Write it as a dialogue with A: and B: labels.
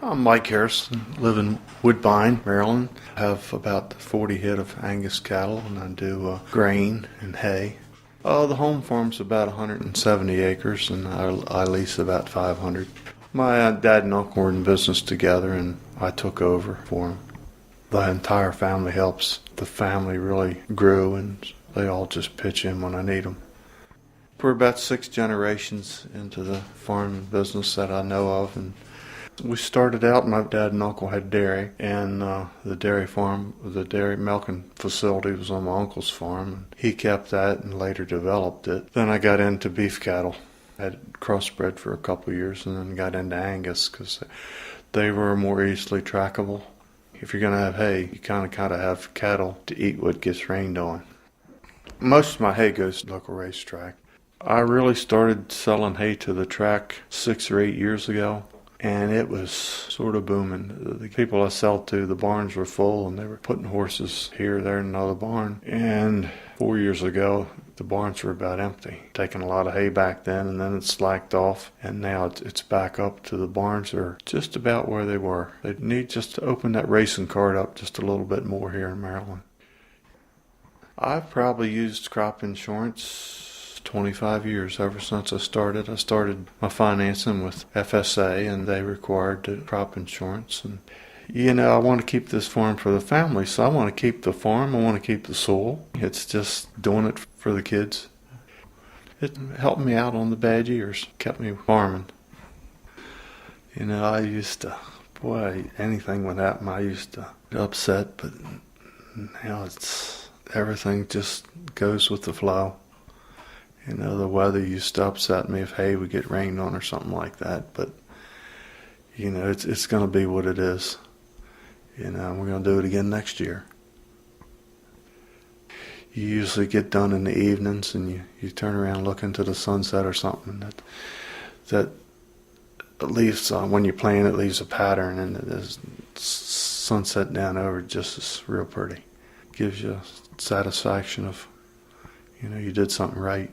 A: I'm Mike Harrison, live in Woodbine, Maryland. I have about 40 head of Angus cattle, and I do grain and hay. The home farm's about 170 acres, and I lease about 500. My dad and uncle were in business together, and I took over for them. The entire family helps. The family really grew, and they all just pitch in when I need them. We're about 6 generations into the farm business that I know of, and we started out, my dad and uncle had dairy, and the dairy farm, the dairy milking facility was on my uncle's farm. And he kept that and later developed it. Then I got into beef cattle. I had crossbred for a couple of years and then got into Angus because they were more easily trackable. If you're going to have hay, you kind of have cattle to eat what gets rained on. Most of my hay goes to the local racetrack. I really started selling hay to the track 6 or 8 years ago. And it was sort of booming. The people I sell to, the barns were full, and they were putting horses here, there, and another barn. And 4 years ago, the barns were about empty. Taking a lot of hay back then, and then it slacked off, and now it's back up to the barns are just about where they were. They need just to open that racing card up just a little bit more here in Maryland. I've probably used crop insurance 25 years ever since I started. I started my financing with FSA, and they required the crop insurance. And I want to keep this farm for the family, so I want to keep the farm. I want to keep the soil. It's just doing it for the kids. It helped me out on the bad years, kept me farming. I used to, anything would happen, I used to get upset, but now everything just goes with the flow. The weather used to upset me if hay would get rained on or something like that, but it's going to be what it is. We're going to do it again next year. You usually get done in the evenings, and you turn around looking to the sunset or something that leaves, when you plant, it leaves a pattern, and the sunset down over just is real pretty. Gives you satisfaction of you did something right.